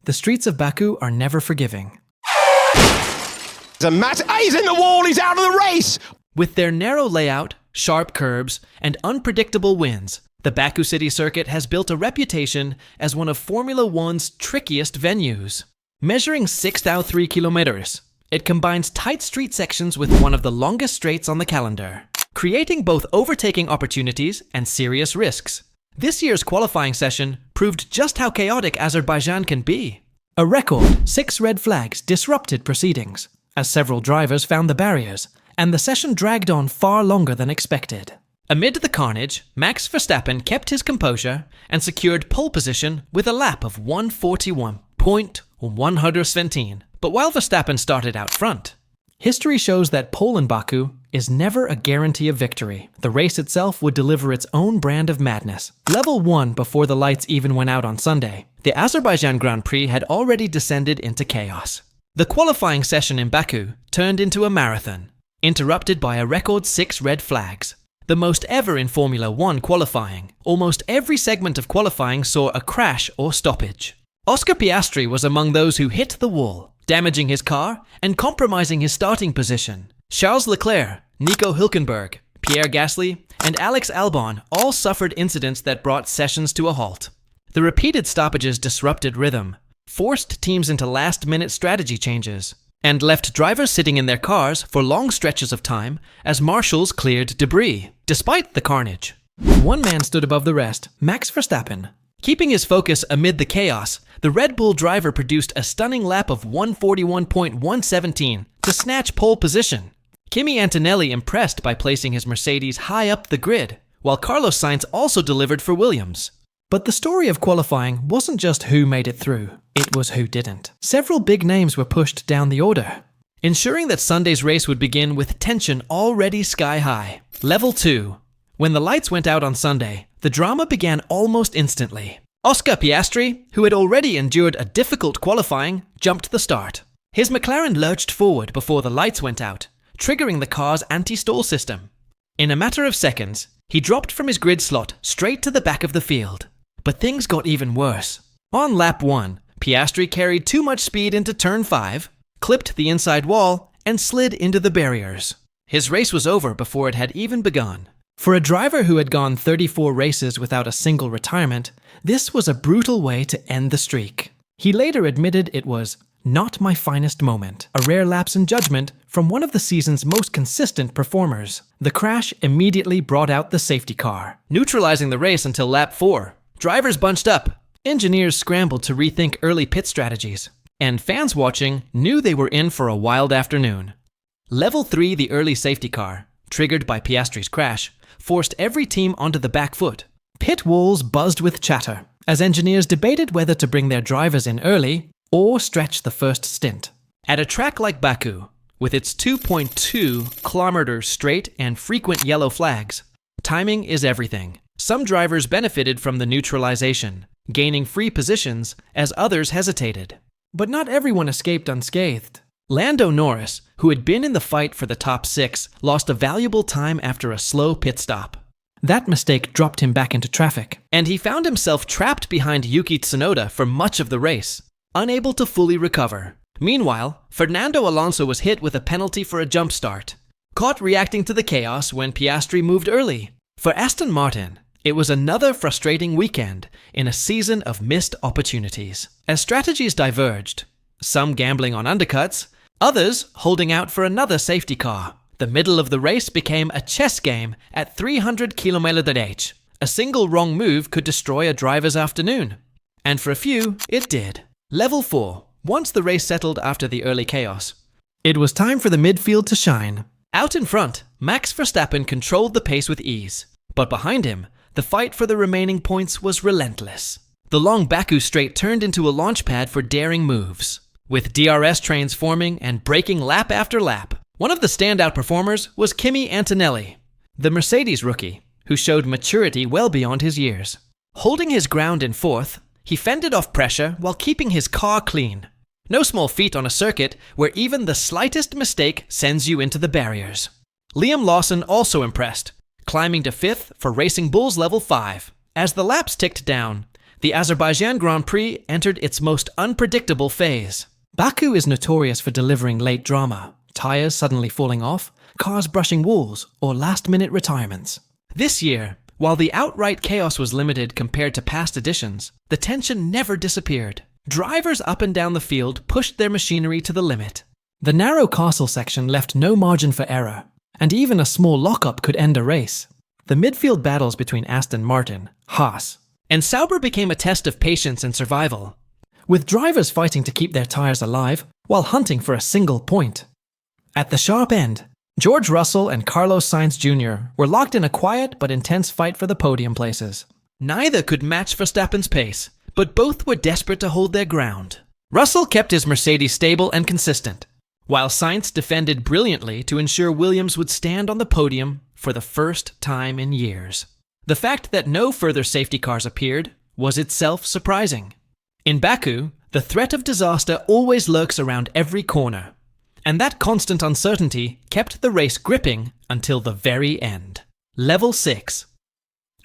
the streets of Baku are never forgiving. He's in the wall, he's out of the race! With their narrow layout, sharp curbs, and unpredictable winds, the Baku City Circuit has built a reputation as one of Formula One's trickiest venues. Measuring 6,003 kilometers, it combines tight street sections with one of the longest straights on the calendar, creating both overtaking opportunities and serious risks. This year's qualifying session proved just how chaotic Azerbaijan can be. A record 6 red flags disrupted proceedings, as several drivers found the barriers, and the session dragged on far longer than expected. Amid the carnage, Max Verstappen kept his composure and secured pole position with a lap of 141.117. But while Verstappen started out front, history shows that pole in Baku is never a guarantee of victory. The race itself would deliver its own brand of madness. Level 1 before the lights even went out on Sunday, the Azerbaijan Grand Prix had already descended into chaos. The qualifying session in Baku turned into a marathon, interrupted by a record 6 red flags, the most ever in Formula One qualifying. Almost every segment of qualifying saw a crash or stoppage. Oscar Piastri was among those who hit the wall, damaging his car and compromising his starting position. Charles Leclerc, Nico Hülkenberg, Pierre Gasly, and Alex Albon all suffered incidents that brought sessions to a halt. The repeated stoppages disrupted rhythm, forced teams into last-minute strategy changes, and left drivers sitting in their cars for long stretches of time as marshals cleared debris. Despite the carnage, one man stood above the rest, Max Verstappen. Keeping his focus amid the chaos, the Red Bull driver produced a stunning lap of 141.117 to snatch pole position. Kimi Antonelli impressed by placing his Mercedes high up the grid, while Carlos Sainz also delivered for Williams. But the story of qualifying wasn't just who made it through, it was who didn't. Several big names were pushed down the order, ensuring that Sunday's race would begin with tension already sky high. Level 2. When the lights went out on Sunday, the drama began almost instantly. Oscar Piastri, who had already endured a difficult qualifying, jumped the start. His McLaren lurched forward before the lights went out, triggering the car's anti-stall system. In a matter of seconds, he dropped from his grid slot straight to the back of the field. But things got even worse. On lap 1, Piastri carried too much speed into turn 5, clipped the inside wall, and slid into the barriers. His race was over before it had even begun. For a driver who had gone 34 races without a single retirement, this was a brutal way to end the streak. He later admitted it was not my finest moment, a rare lapse in judgment from one of the season's most consistent performers. The crash immediately brought out the safety car, neutralizing the race until lap 4. Drivers bunched up, engineers scrambled to rethink early pit strategies, and fans watching knew they were in for a wild afternoon. Level 3, the early safety car, triggered by Piastri's crash, forced every team onto the back foot. Pit walls buzzed with chatter as engineers debated whether to bring their drivers in early or stretch the first stint. At a track like Baku, with its 2.2 kilometer straight and frequent yellow flags, timing is everything. Some drivers benefited from the neutralization, gaining free positions as others hesitated. But not everyone escaped unscathed. Lando Norris, who had been in the fight for the top 6, lost a valuable time after a slow pit stop. That mistake dropped him back into traffic, and he found himself trapped behind Yuki Tsunoda for much of the race, unable to fully recover. Meanwhile, Fernando Alonso was hit with a penalty for a jump start, caught reacting to the chaos when Piastri moved early. For Aston Martin, it was another frustrating weekend in a season of missed opportunities. As strategies diverged, some gambling on undercuts, others holding out for another safety car, the middle of the race became a chess game at 300 km/h. A single wrong move could destroy a driver's afternoon. And for a few, it did. Level 4. Once the race settled after the early chaos, it was time for the midfield to shine. Out in front, Max Verstappen controlled the pace with ease. But behind him, the fight for the remaining points was relentless. The long Baku straight turned into a launchpad for daring moves, with DRS trains forming and breaking lap after lap. One of the standout performers was Kimi Antonelli, the Mercedes rookie, who showed maturity well beyond his years. Holding his ground in fourth, he fended off pressure while keeping his car clean. No small feat on a circuit where even the slightest mistake sends you into the barriers. Liam Lawson also impressed, climbing to 5th for Racing Bulls Level 5. As the laps ticked down, the Azerbaijan Grand Prix entered its most unpredictable phase. Baku is notorious for delivering late drama, tires suddenly falling off, cars brushing walls, or last-minute retirements. This year, while the outright chaos was limited compared to past editions, the tension never disappeared. Drivers up and down the field pushed their machinery to the limit. The narrow castle section left no margin for error, and even a small lockup could end a race. The midfield battles between Aston Martin, Haas, and Sauber became a test of patience and survival, with drivers fighting to keep their tires alive while hunting for a single point. At the sharp end, George Russell and Carlos Sainz Jr. were locked in a quiet but intense fight for the podium places. Neither could match Verstappen's pace, but both were desperate to hold their ground. Russell kept his Mercedes stable and consistent, while Sainz defended brilliantly to ensure Williams would stand on the podium for the first time in years. The fact that no further safety cars appeared was itself surprising. In Baku, the threat of disaster always lurks around every corner, and that constant uncertainty kept the race gripping until the very end. Level 6.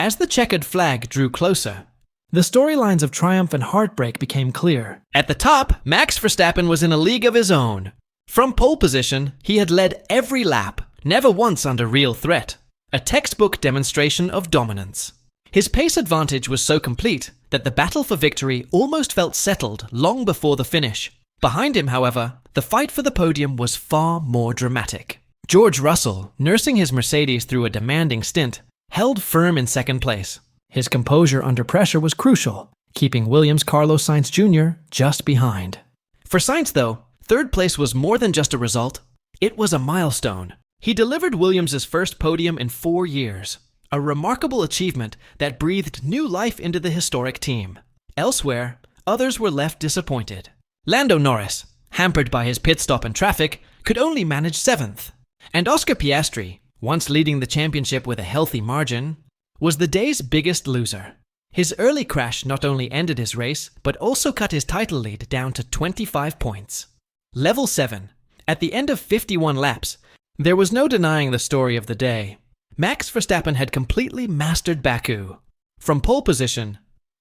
As the checkered flag drew closer, the storylines of triumph and heartbreak became clear. At the top, Max Verstappen was in a league of his own. From pole position, he had led every lap, never once under real threat. A textbook demonstration of dominance. His pace advantage was so complete that the battle for victory almost felt settled long before the finish. Behind him, however, the fight for the podium was far more dramatic. George Russell, nursing his Mercedes through a demanding stint, held firm in second place. His composure under pressure was crucial, keeping Williams' Carlos Sainz Jr. just behind. For Sainz, though, third place was more than just a result. It was a milestone. He delivered Williams' first podium in 4 years, a remarkable achievement that breathed new life into the historic team. Elsewhere, others were left disappointed. Lando Norris, hampered by his pit stop and traffic, could only manage 7th. And Oscar Piastri, once leading the championship with a healthy margin, was the day's biggest loser. His early crash not only ended his race, but also cut his title lead down to 25 points. Level 7. At the end of 51 laps, there was no denying the story of the day. Max Verstappen had completely mastered Baku. From pole position,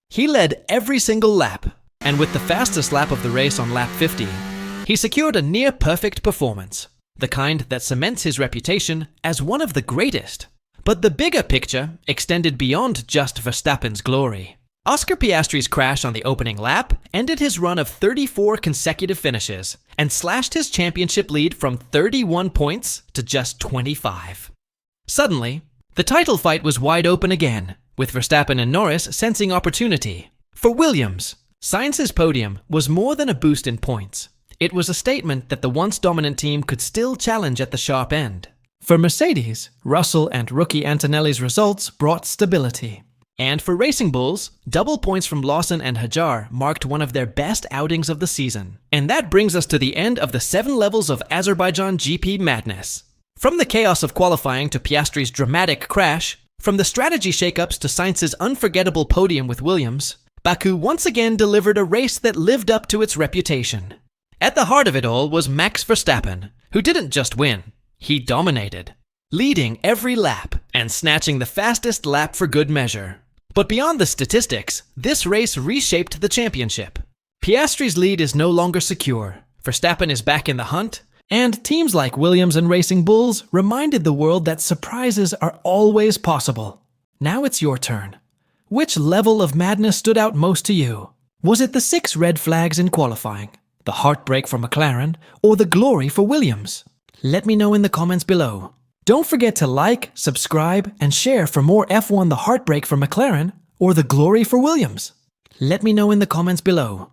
he led every single lap, and with the fastest lap of the race on lap 50, he secured a near-perfect performance, the kind that cements his reputation as one of the greatest. But the bigger picture extended beyond just Verstappen's glory. Oscar Piastri's crash on the opening lap ended his run of 34 consecutive finishes and slashed his championship lead from 31 points to just 25. Suddenly, the title fight was wide open again, with Verstappen and Norris sensing opportunity. For Williams, Sainz's podium was more than a boost in points. It was a statement that the once dominant team could still challenge at the sharp end. For Mercedes, Russell and rookie Antonelli's results brought stability. And for Racing Bulls, double points from Lawson and Hajar marked one of their best outings of the season. And that brings us to the end of the 7 levels of Azerbaijan GP madness. From the chaos of qualifying to Piastri's dramatic crash, from the strategy shakeups to Sainz's unforgettable podium with Williams, Baku once again delivered a race that lived up to its reputation. At the heart of it all was Max Verstappen, who didn't just win, he dominated, leading every lap and snatching the fastest lap for good measure. But beyond the statistics, this race reshaped the championship. Piastri's lead is no longer secure, Verstappen is back in the hunt, and teams like Williams and Racing Bulls reminded the world that surprises are always possible. Now it's your turn. Which level of madness stood out most to you? Was it the 6 red flags in qualifying, the heartbreak for McLaren, or the glory for Williams? Let me know in the comments below. Don't forget to like, subscribe, and share for more F1 the heartbreak for McLaren or the glory for Williams. Let me know in the comments below.